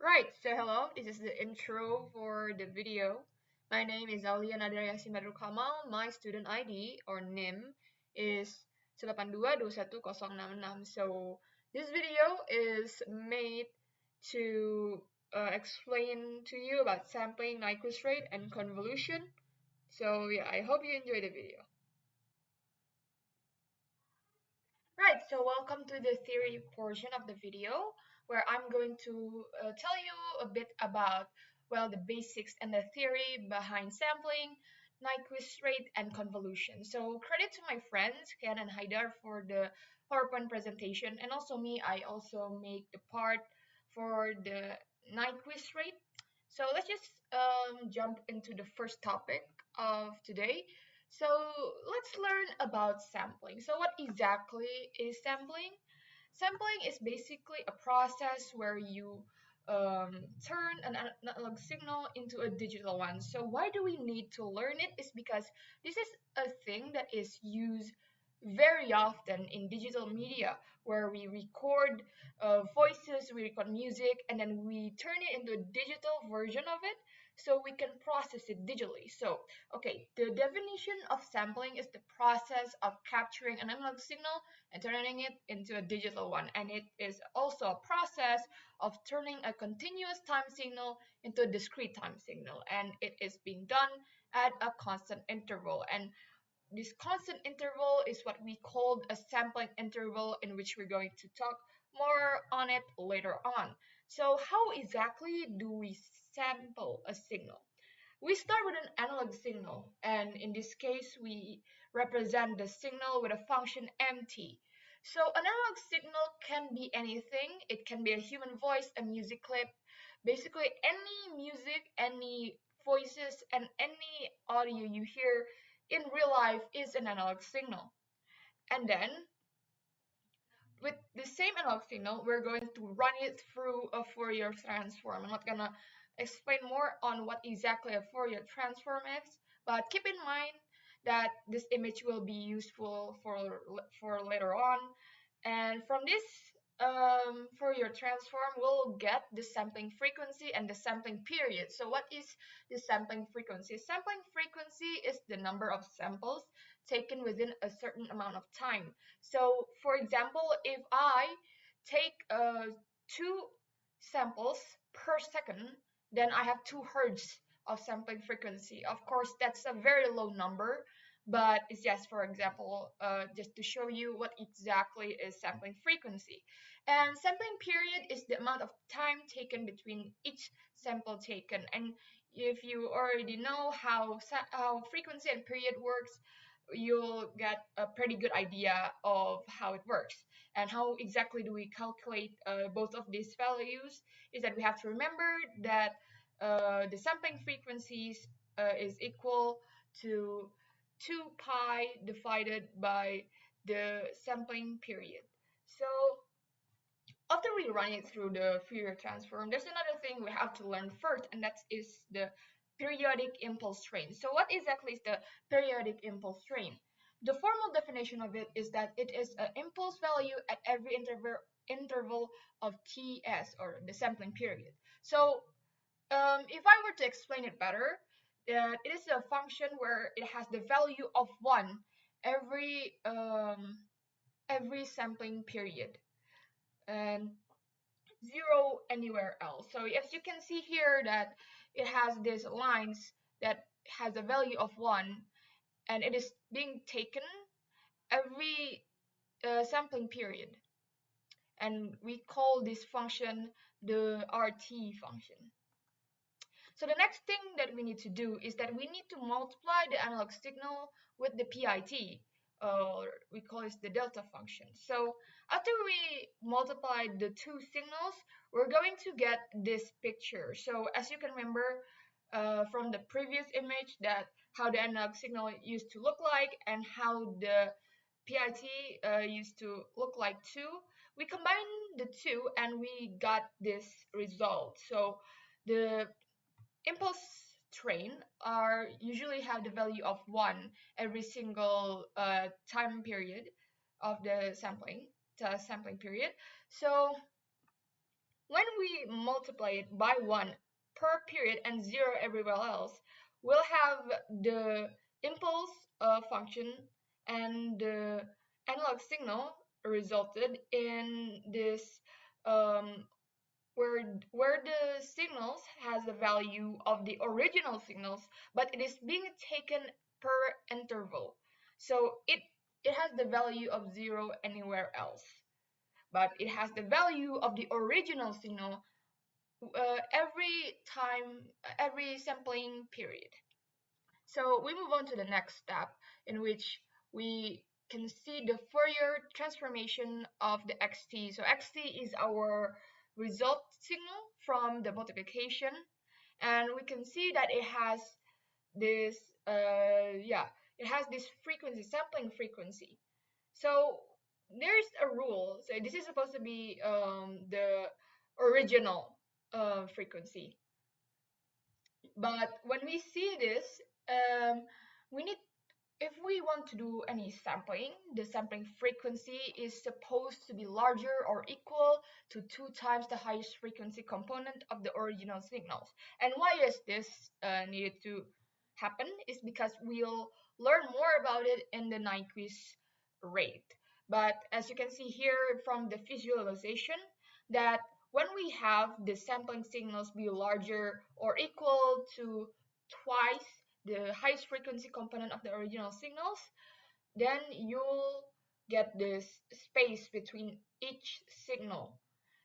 Right, so hello, this is the intro for the video. My name is Aulia Nadhirah Yasmin Badrulkamal. My student ID or NIM is 82211066. So this video is made to explain to you about sampling, Nyquist rate, and convolution. So yeah, I hope you enjoy the video. Right, so welcome to the theory portion of the video where I'm going to tell you a bit about, well, the basics and the theory behind sampling, Nyquist rate, and convolution. So credit to my friends, Kean and Haidar, for the PowerPoint presentation, and also me, I also make the part for the Nyquist rate. So let's just jump into the first topic of today. So let's learn about sampling. So what exactly is sampling? Sampling is basically a process where you turn an analog signal into a digital one. So why do we need to learn it? Is because this is a thing that is used very often in digital media where we record voices, we record music, and then we turn it into a digital version of it so we can process it digitally. So, okay, the definition of sampling is the process of capturing an analog signal and turning it into a digital one. And it is also a process of turning a continuous time signal into a discrete time signal. And it is being done at a constant interval. And this constant interval is what we call a sampling interval, in which we're going to talk more on it later on. So how exactly do we sample a signal? We start with an analog signal, and in this case, we represent the signal with a function mt. So an analog signal can be anything. It can be a human voice, a music clip, basically any music, any voices, and any audio you hear in real life is an analog signal. And then with the same analog signal, we're going to run it through a Fourier transform. I'm not gonna explain more on what exactly a Fourier transform is, but keep in mind that this image will be useful for later on. And from this Fourier transform, we'll get the sampling frequency and the sampling period. So what is the sampling frequency? Sampling frequency is the number of samples taken within a certain amount of time. So for example, if I take two samples per second, then I have 2 hertz of sampling frequency. Of course, that's a very low number, but it's just for example, just to show you what exactly is sampling frequency. And sampling period is the amount of time taken between each sample taken. And if you already know how frequency and period works, you'll get a pretty good idea of how it works. And how exactly do we calculate both of these values is that we have to remember that the sampling frequencies is equal to 2 pi divided by the sampling period. So after we run it through the Fourier transform, there's another thing we have to learn first, and that is the periodic impulse train. So what exactly is the periodic impulse train? The formal definition of it is that it is an impulse value at every interval of Ts, or the sampling period. So if I were to explain it better, it is a function where it has the value of 1 every sampling period, and 0 anywhere else. So as you can see here that it has these lines that has a value of 1, and it is being taken every sampling period. And we call this function the RT function. So the next thing that we need to do is that we need to multiply the analog signal with the PIT, or we call it the delta function. So after we multiply the two signals, we're going to get this picture. So as you can remember from the previous image, that how the analog signal used to look like and how the PIT used to look like too. We combined the two and we got this result. So the impulse train are usually have the value of 1 every single time period of the sampling period. So When we multiply it by 1 per period and 0 everywhere else, we'll have the impulse function and the analog signal resulted in this um, where the signals has the value of the original signals, but it is being taken per interval. So it has the value of 0 anywhere else, but it has the value of the original signal every time, every sampling period. So we move on to the next step, in which we can see the Fourier transformation of the xt. So xt is our result signal from the multiplication, and we can see that it has this it has this frequency, sampling frequency. So there's a rule. So this is supposed to be the original frequency. But when we see this, we need, if we want to do any sampling, the sampling frequency is supposed to be larger or equal to 2 times the highest frequency component of the original signals. And why is this needed to happen? Is because we'll learn more about it in the Nyquist rate. But as you can see here from the visualization, that when we have the sampling signals be larger or equal to twice the highest frequency component of the original signals, then you'll get this space between each signal.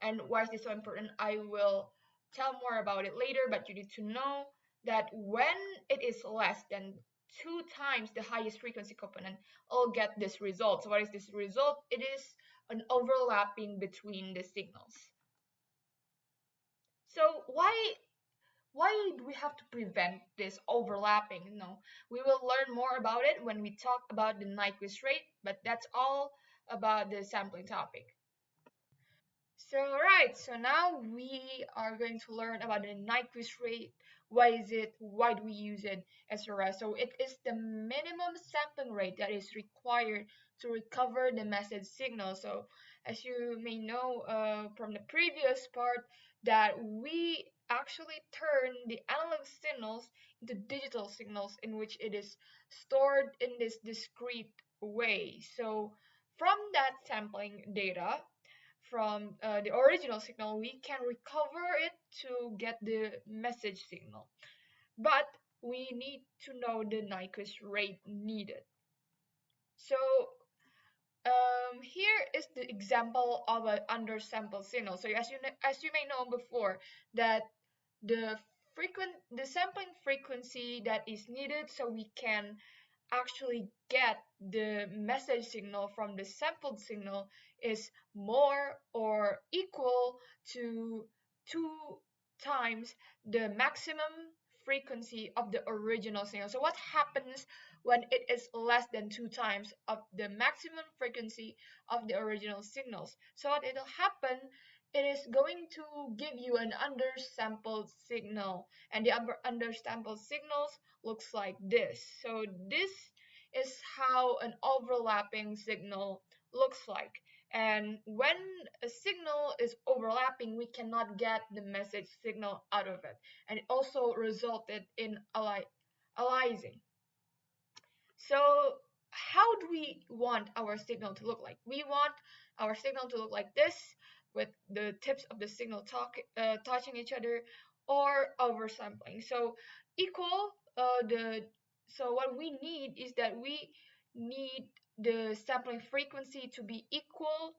And why is this so important? I will tell more about it later, but you need to know that when it is less than 2 times the highest frequency component, I'll get this result. So what is this result? It is an overlapping between the signals. So why do we have to prevent this overlapping? No, we will learn more about it when we talk about the Nyquist rate, but that's all about the sampling topic. So right, so now we are going to learn about the Nyquist rate. What is it? Why do we use it, etc. So it is the minimum sampling rate that is required to recover the message signal. So as you may know from the previous part, that we actually turn the analog signals into digital signals, in which it is stored in this discrete way. So from that sampling data, from the original signal, we can recover it to get the message signal. But we need to know the Nyquist rate needed. So here is the example of an undersampled signal. So as you may know before, that the sampling frequency that is needed so we can actually get the message signal from the sampled signal is more or equal to 2 times the maximum frequency of the original signal. So what happens when it is less than 2 times of the maximum frequency of the original signals? So what it'll happen, it is going to give you an undersampled signal, and the undersampled signals looks like this. So this is how an overlapping signal looks like. And when a signal is overlapping, we cannot get the message signal out of it. And it also resulted in aliasing. So how do we want our signal to look like? We want our signal to look like this, with the tips of the signal touching each other, or oversampling. So equal so what we need is that we need the sampling frequency to be equal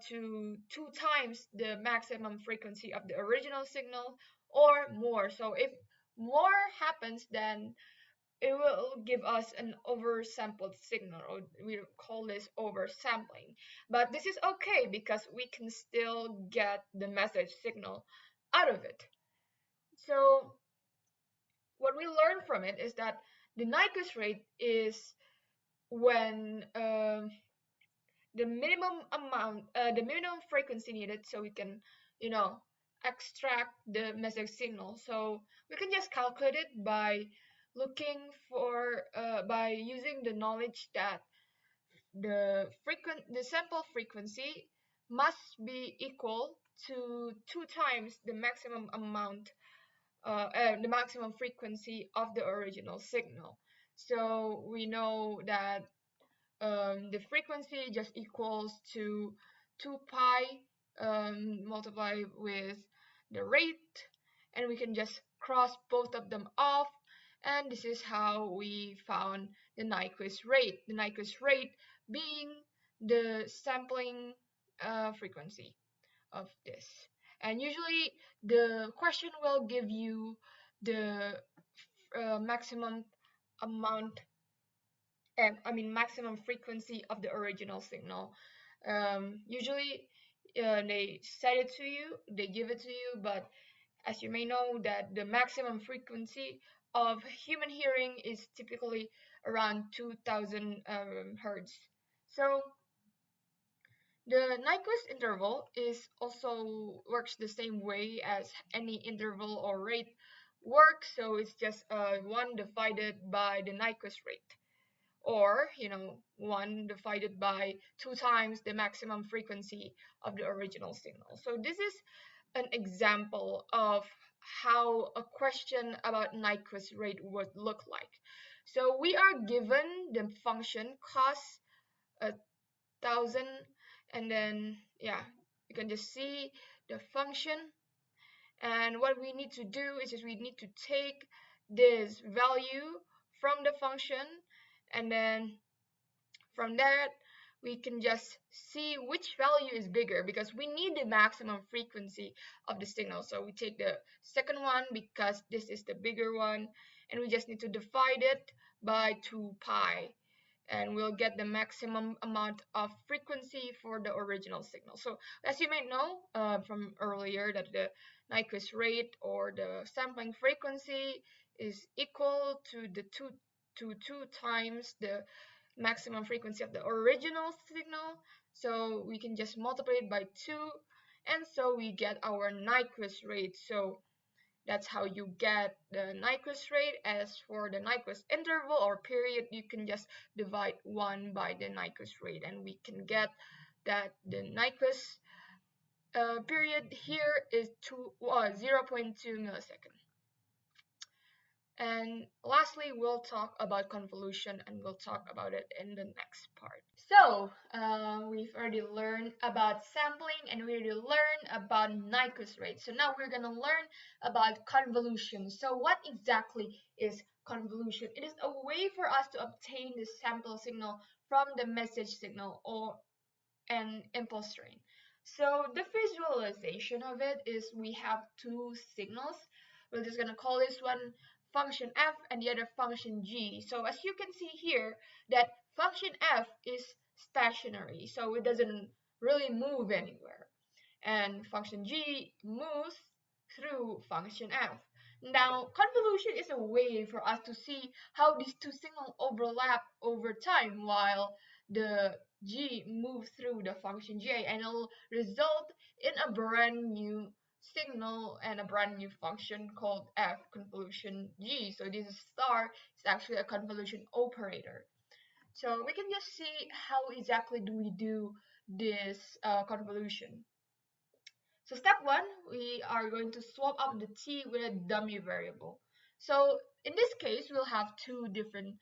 to 2 times the maximum frequency of the original signal, or more. So if more happens, then it will give us an oversampled signal, or we call this oversampling. But this is okay because we can still get the message signal out of it. So what we learn from it is that the Nyquist rate is when the minimum frequency needed so we can, extract the message signal. So we can just calculate it by by using the knowledge that the sample frequency must be equal to 2 times the maximum amount, the maximum frequency of the original signal. So we know that the frequency just equals to 2 pi multiplied with the rate, and we can just cross both of them off, and this is how we found the Nyquist rate. The Nyquist rate being the sampling frequency of this. And usually the question will give you the maximum amount, maximum frequency of the original signal. Usually they set it to you, they give it to you, but as you may know that the maximum frequency of human hearing is typically around 2000 hertz. So the Nyquist interval is also works the same way as any interval or rate works, so it's just 1 divided by the Nyquist rate, or 1 divided by 2 times the maximum frequency of the original signal. So this is an example of how a question about Nyquist rate would look like. So we are given the function cos 1000, and then you can just see the function, and what we need to do is just we need to take this value from the function, and then from that we can just see which value is bigger, because we need the maximum frequency of the signal. So we take the second one because this is the bigger one, and we just need to divide it by 2 pi, and we'll get the maximum amount of frequency for the original signal. So as you might know from earlier, that the Nyquist rate or the sampling frequency is equal to the 2 times the maximum frequency of the original signal. So we can just multiply it by 2, and so we get our Nyquist rate. So that's how you get the Nyquist rate. As for the Nyquist interval or period, you can just divide 1 by the Nyquist rate, and we can get that the Nyquist period here is 0.2 milliseconds. And lastly, we'll talk about convolution, and we'll talk about it in the next part. So we've already learned about sampling, and we already learned about Nyquist rate. So now we're going to learn about convolution. So what exactly is convolution? It is a way for us to obtain the sample signal from the message signal or an impulse train. So the visualization of it is we have 2 signals. We're just going to call this one function f and the other function g. So as you can see here, that function f is stationary, so it doesn't really move anywhere, and function g moves through function f. Now convolution is a way for us to see how these 2 signals overlap over time while the g moves through the function j, and it'll result in a brand new signal and a brand new function called f convolution g. So this star is actually a convolution operator. So we can just see how exactly do we do this convolution. So step 1, we are going to swap out the t with a dummy variable. So in this case, we'll have 2 different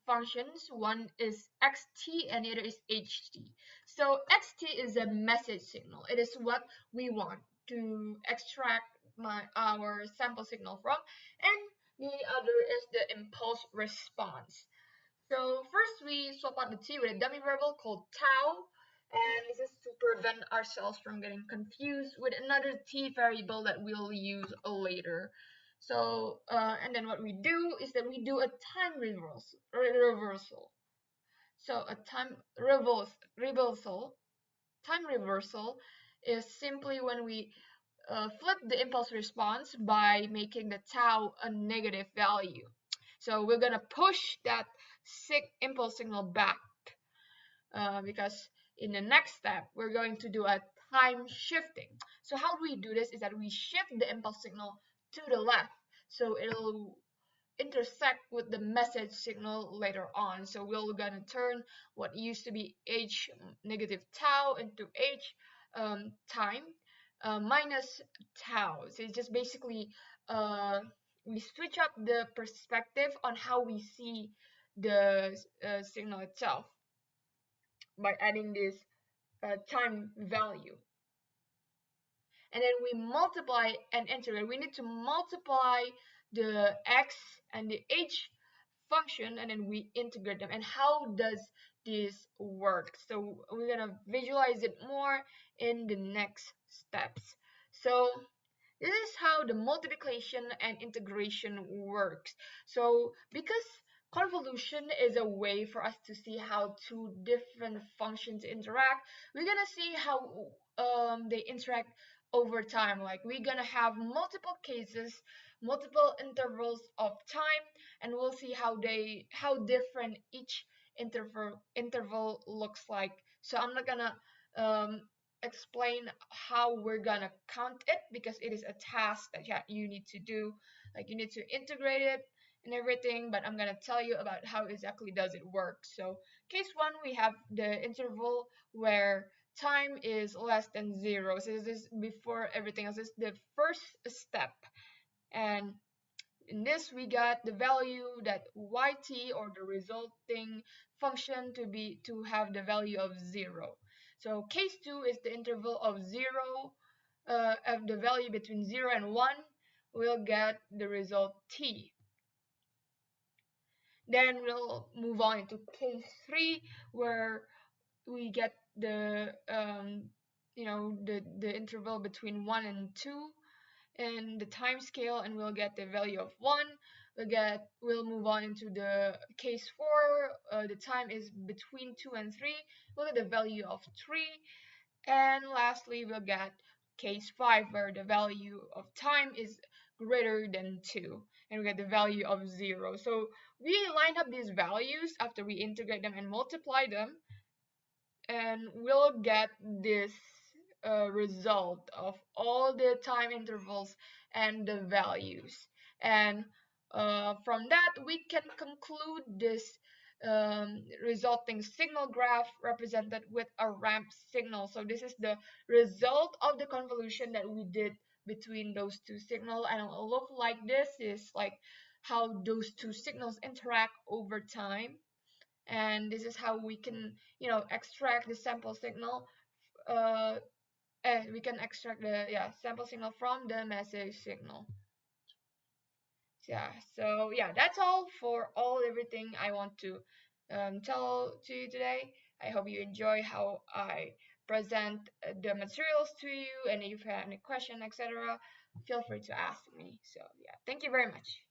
functions. One is xt and the other is ht. So xt is a message signal. It is what we want to extract our sample signal from, and the other is the impulse response. So first we swap out the t with a dummy variable called tau, and this is to prevent ourselves from getting confused with another t variable that we'll use later. So and then what we do is that we do a time reversal. So a time reversal is simply when we flip the impulse response by making the tau a negative value. So we're gonna push that impulse signal back because in the next step we're going to do a time shifting. So how do we do this is that we shift the impulse signal to the left, so it'll intersect with the message signal later on. So we're gonna turn what used to be h negative tau into h time minus tau. So it's just basically we switch up the perspective on how we see the signal itself by adding this time value. And then we multiply and integrate. We need to multiply the x and the h function, and then we integrate them. And how does this work? So we're gonna visualize it more in the next steps. So this is how the multiplication and integration works. So because convolution is a way for us to see how two different functions interact, we're gonna see how they interact over time. Like we're gonna have multiple cases, multiple intervals of time, and we'll see how different each interval looks like. So I'm not gonna um, explain how we're gonna count it because it is a task that you need to do. Like you need to integrate it and everything, but I'm gonna tell you about how exactly does it work. So case one, we have the interval where time is less than 0. So this is before everything else. This is the first step. And in this, we got the value that yt, or the resulting function, to have the value of 0. So case 2 is the interval of 0, of the value between 0 and 1. We'll get the result t. Then we'll move on into case 3, where we get the the interval between 1 and 2 and the time scale, and we'll get the value of 1. We'll move on into the case 4. The time is between 2 and 3. We'll get the value of 3. And lastly, we'll get case 5, where the value of time is greater than 2, and we get the value of 0. So we line up these values after we integrate them and multiply them, and we'll get this result of all the time intervals and the values. And from that, we can conclude this resulting signal graph represented with a ramp signal. So this is the result of the convolution that we did between those two signals, and it will look like this. Is like how those two signals interact over time. And this is how we can extract the sample signal. We can extract the sample signal from the message signal. So that's all for everything I want to tell to you today. I hope you enjoy how I present the materials to you, and if you have any question, etc., feel free to ask me. So thank you very much.